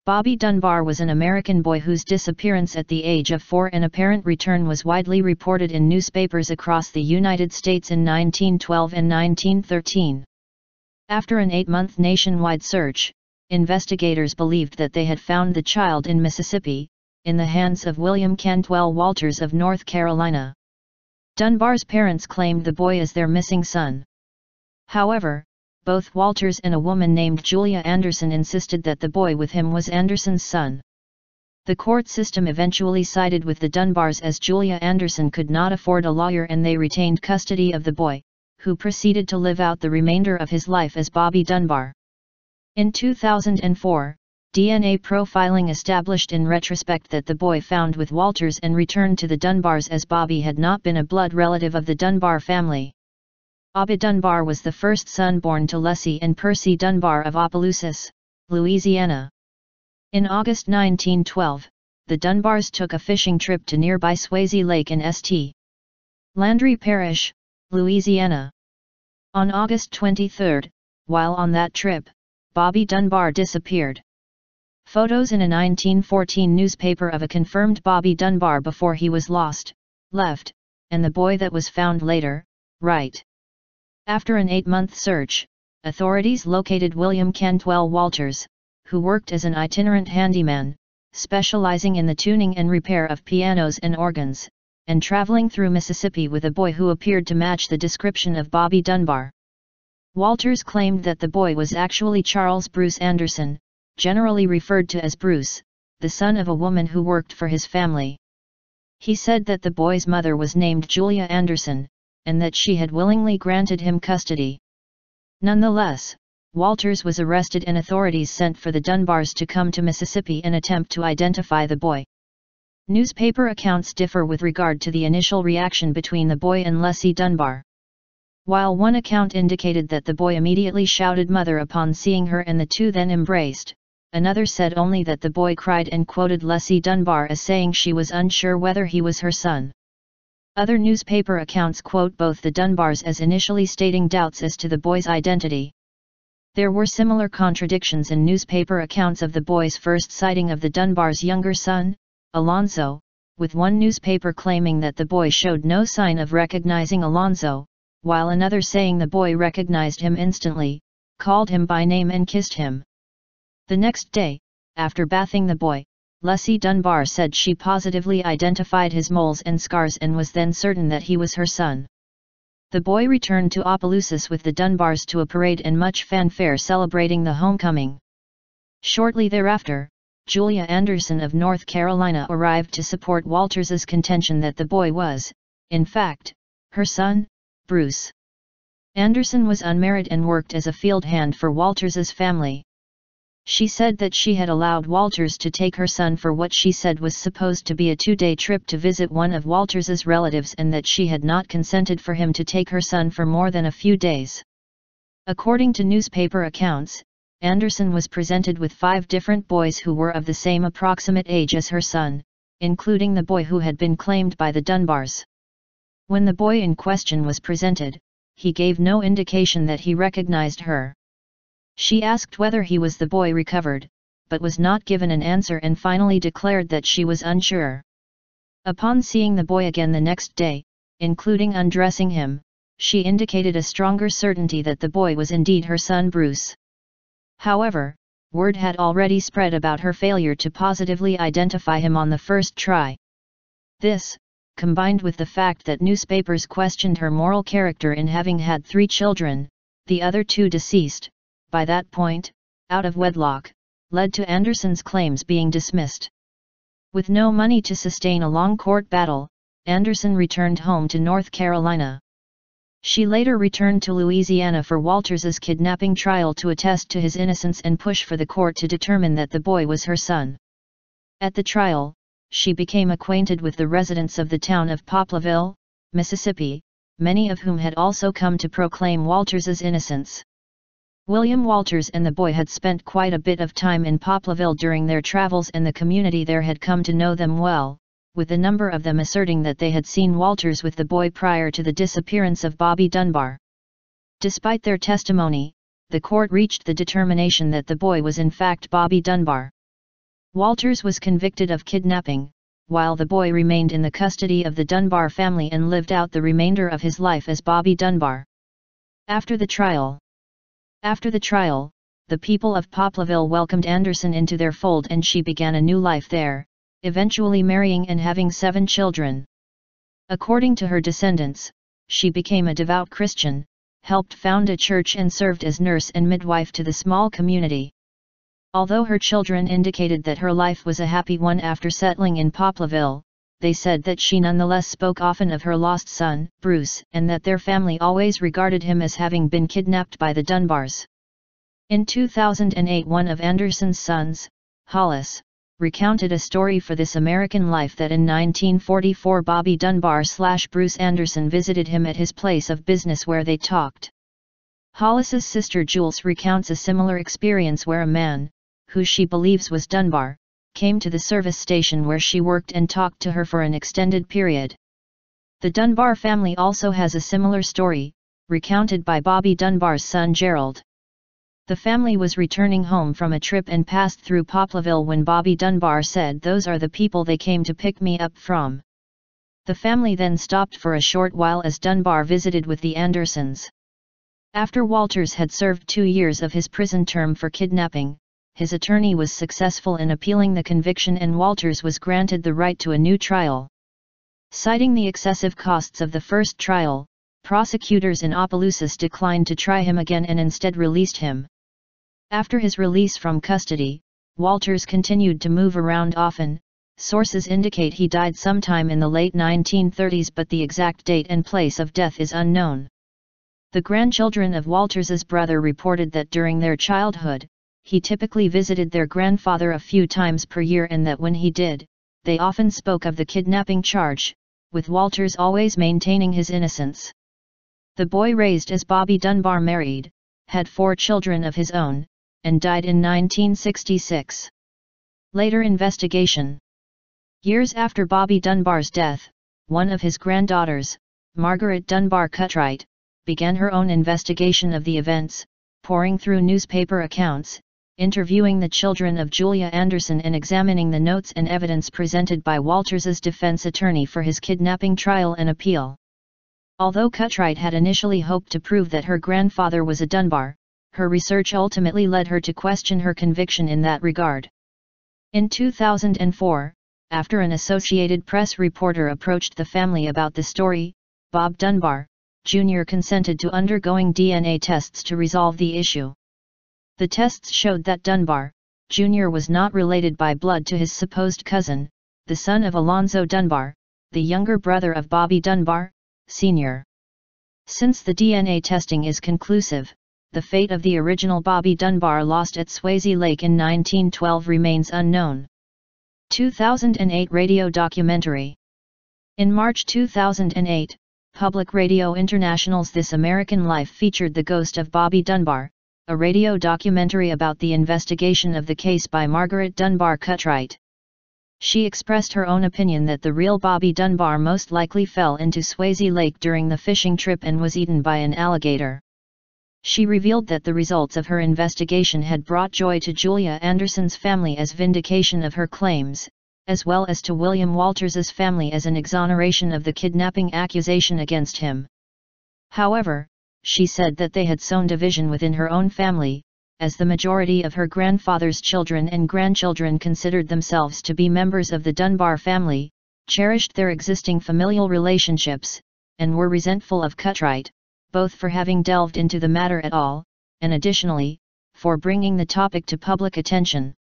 Bobby Dunbar was an American boy whose disappearance at the age of 4 and apparent return was widely reported in newspapers across the United States in 1912 and 1913. After an 8-month nationwide search, investigators believed that they had found the child in Mississippi, in the hands of William Cantwell Walters of North Carolina. Dunbar's parents claimed the boy as their missing son. However, both Walters and a woman named Julia Anderson insisted that the boy with him was Anderson's son. The court system eventually sided with the Dunbars as Julia Anderson could not afford a lawyer and they retained custody of the boy, who proceeded to live out the remainder of his life as Bobby Dunbar. In 2004, DNA profiling established in retrospect that the boy found with Walters and returned to the Dunbars as Bobby had not been a blood relative of the Dunbar family. Bobby Dunbar was the first son born to Lessie and Percy Dunbar of Opelousas, Louisiana. In August 1912, the Dunbars took a fishing trip to nearby Swayze Lake in St. Landry Parish, Louisiana. On August 23, while on that trip, Bobby Dunbar disappeared. Photos in a 1914 newspaper of a confirmed Bobby Dunbar before he was lost, left, and the boy that was found later, right. After an 8-month search, authorities located William Cantwell Walters, who worked as an itinerant handyman, specializing in the tuning and repair of pianos and organs, and traveling through Mississippi with a boy who appeared to match the description of Bobby Dunbar. Walters claimed that the boy was actually Charles Bruce Anderson, generally referred to as Bruce, the son of a woman who worked for his family. He said that the boy's mother was named Julia Anderson, and that she had willingly granted him custody. Nonetheless, Walters was arrested and authorities sent for the Dunbars to come to Mississippi and attempt to identify the boy. Newspaper accounts differ with regard to the initial reaction between the boy and Lessie Dunbar. While one account indicated that the boy immediately shouted "Mother" upon seeing her and the two then embraced, another said only that the boy cried and quoted Lessie Dunbar as saying she was unsure whether he was her son. Other newspaper accounts quote both the Dunbars as initially stating doubts as to the boy's identity. There were similar contradictions in newspaper accounts of the boy's first sighting of the Dunbars' younger son, Alonzo, with one newspaper claiming that the boy showed no sign of recognizing Alonzo, while another saying the boy recognized him instantly, called him by name and kissed him. The next day, after bathing the boy, Lessie Dunbar said she positively identified his moles and scars and was then certain that he was her son. The boy returned to Opelousas with the Dunbars to a parade and much fanfare celebrating the homecoming. Shortly thereafter, Julia Anderson of North Carolina arrived to support Walters's contention that the boy was, in fact, her son, Bruce. Anderson was unmarried and worked as a field hand for Walters's family. She said that she had allowed Walters to take her son for what she said was supposed to be a 2-day trip to visit one of Walters's relatives and that she had not consented for him to take her son for more than a few days. According to newspaper accounts, Anderson was presented with 5 different boys who were of the same approximate age as her son, including the boy who had been claimed by the Dunbars. When the boy in question was presented, he gave no indication that he recognized her. She asked whether he was the boy recovered, but was not given an answer and finally declared that she was unsure. Upon seeing the boy again the next day, including undressing him, she indicated a stronger certainty that the boy was indeed her son Bruce. However, word had already spread about her failure to positively identify him on the first try. This, combined with the fact that newspapers questioned her moral character in having had 3 children, the other 2 deceased, by that point, out of wedlock, led to Anderson's claims being dismissed. With no money to sustain a long court battle, Anderson returned home to North Carolina. She later returned to Louisiana for Walters's kidnapping trial to attest to his innocence and push for the court to determine that the boy was her son. At the trial, she became acquainted with the residents of the town of Poplarville, Mississippi, many of whom had also come to proclaim Walters's innocence. William Walters and the boy had spent quite a bit of time in Poplarville during their travels and the community there had come to know them well, with a number of them asserting that they had seen Walters with the boy prior to the disappearance of Bobby Dunbar. Despite their testimony, the court reached the determination that the boy was in fact Bobby Dunbar. Walters was convicted of kidnapping, while the boy remained in the custody of the Dunbar family and lived out the remainder of his life as Bobby Dunbar. After the trial, the people of Poplarville welcomed Anderson into their fold and she began a new life there, eventually marrying and having 7 children. According to her descendants, she became a devout Christian, helped found a church and served as nurse and midwife to the small community. Although her children indicated that her life was a happy one after settling in Poplarville, they said that she nonetheless spoke often of her lost son, Bruce, and that their family always regarded him as having been kidnapped by the Dunbars. In 2008, one of Anderson's sons, Hollis, recounted a story for This American Life that in 1944 Bobby Dunbar/Bruce Anderson visited him at his place of business where they talked. Hollis's sister Jules recounts a similar experience where a man, who she believes was Dunbar, came to the service station where she worked and talked to her for an extended period. The Dunbar family also has a similar story, recounted by Bobby Dunbar's son Gerald. The family was returning home from a trip and passed through Poplarville when Bobby Dunbar said, "Those are the people they came to pick me up from." The family then stopped for a short while as Dunbar visited with the Andersons. After Walters had served 2 years of his prison term for kidnapping, his attorney was successful in appealing the conviction and Walters was granted the right to a new trial. Citing the excessive costs of the first trial, prosecutors in Opelousas declined to try him again and instead released him. After his release from custody, Walters continued to move around often. Sources indicate he died sometime in the late 1930s, but the exact date and place of death is unknown. The grandchildren of Walters's brother reported that during their childhood, he typically visited their grandfather a few times per year and that when he did, they often spoke of the kidnapping charge, with Walters always maintaining his innocence. The boy raised as Bobby Dunbar married, had 4 children of his own, and died in 1966. Later investigation. Years after Bobby Dunbar's death, one of his granddaughters, Margaret Dunbar Cutright, began her own investigation of the events, poring through newspaper accounts, interviewing the children of Julia Anderson and examining the notes and evidence presented by Walters's defense attorney for his kidnapping trial and appeal. Although Cutright had initially hoped to prove that her grandfather was a Dunbar, her research ultimately led her to question her conviction in that regard. In 2004, after an Associated Press reporter approached the family about the story, Bob Dunbar, Jr. consented to undergoing DNA tests to resolve the issue. The tests showed that Dunbar, Jr. was not related by blood to his supposed cousin, the son of Alonzo Dunbar, the younger brother of Bobby Dunbar, Sr. Since the DNA testing is conclusive, the fate of the original Bobby Dunbar lost at Swayze Lake in 1912 remains unknown. 2008 radio documentary. In March 2008, Public Radio International's This American Life featured The Ghost of Bobby Dunbar, a radio documentary about the investigation of the case by Margaret Dunbar Cutright. She expressed her own opinion that the real Bobby Dunbar most likely fell into Swayze Lake during the fishing trip and was eaten by an alligator. She revealed that the results of her investigation had brought joy to Julia Anderson's family as vindication of her claims, as well as to William Walters's family as an exoneration of the kidnapping accusation against him. However, she said that they had sown division within her own family, as the majority of her grandfather's children and grandchildren considered themselves to be members of the Dunbar family, cherished their existing familial relationships, and were resentful of Cutright, both for having delved into the matter at all, and additionally, for bringing the topic to public attention.